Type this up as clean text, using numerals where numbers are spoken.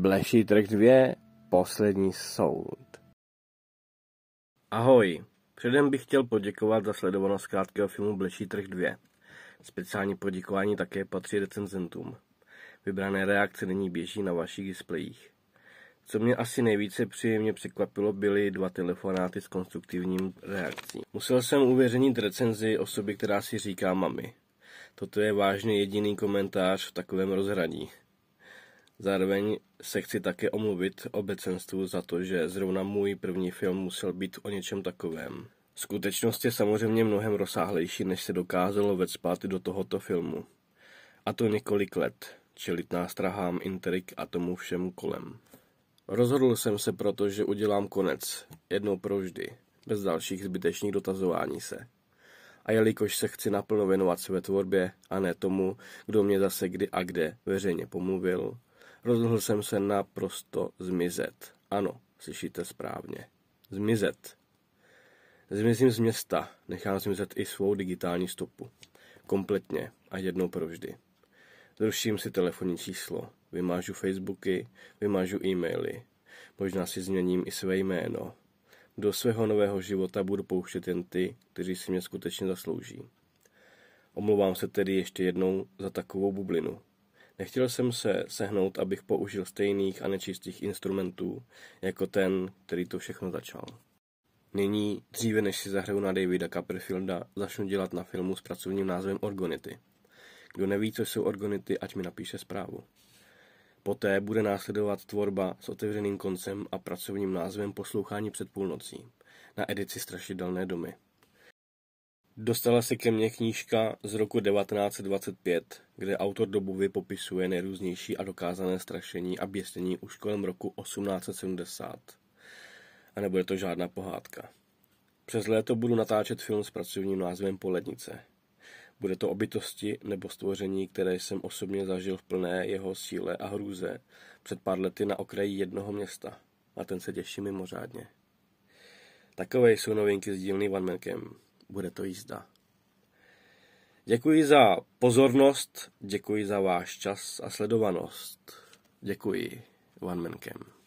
Bleší trh 2, poslední soud. Ahoj, předem bych chtěl poděkovat za sledovanost krátkého filmu Bleší trh 2. Speciální poděkování také patří recenzentům. Vybrané reakce nyní běží na vašich displejích. Co mě asi nejvíce příjemně překvapilo, byly 2 telefonáty s konstruktivním reakcí. Musel jsem uveřejnit recenzi osoby, která si říká mami. Toto je vážně jediný komentář v takovém rozhraní. Zároveň se chci také omluvit obecenstvu za to, že zrovna můj první film musel být o něčem takovém. Skutečnost je samozřejmě mnohem rozsáhlejší, než se dokázalo vecpat do tohoto filmu. A to několik let, čelit nástrahám, intrik a tomu všemu kolem. Rozhodl jsem se proto, že udělám konec, jednou provždy, bez dalších zbytečných dotazování se. A jelikož se chci naplno věnovat své tvorbě a ne tomu, kdo mě zase kdy a kde veřejně pomluvil, rozhodl jsem se naprosto zmizet. Ano, slyšíte správně. Zmizet. Zmizím z města, nechám zmizet i svou digitální stopu. Kompletně a jednou provždy. Zruším si telefonní číslo, vymážu Facebooky, vymážu e-maily. Možná si změním i své jméno. Do svého nového života budu pouštět jen ty, kteří si mě skutečně zaslouží. Omlouvám se tedy ještě jednou za takovou bublinu. Nechtěl jsem se sehnout, abych použil stejných a nečistých instrumentů, jako ten, který to všechno začal. Nyní, dříve než si zahraju na Davida Copperfielda, začnu dělat na filmu s pracovním názvem Orgonity. Kdo neví, co jsou orgonity, ať mi napíše zprávu. Poté bude následovat tvorba s otevřeným koncem a pracovním názvem Poslouchání před půlnocí na edici Strašidelné domy. Dostala se ke mně knížka z roku 1925, kde autor doby popisuje nejrůznější a dokázané strašení a běsnění už kolem roku 1870. A nebude to žádná pohádka. Přes léto budu natáčet film s pracovním názvem Polednice. Bude to o bytosti nebo stvoření, které jsem osobně zažil v plné jeho síle a hrůze před pár lety na okraji jednoho města. A ten se těší mimořádně. Takové jsou novinky z dílny One Man Cam. Bude to jízda. Děkuji za pozornost, děkuji za váš čas a sledovanost. Děkuji, One Man Cam.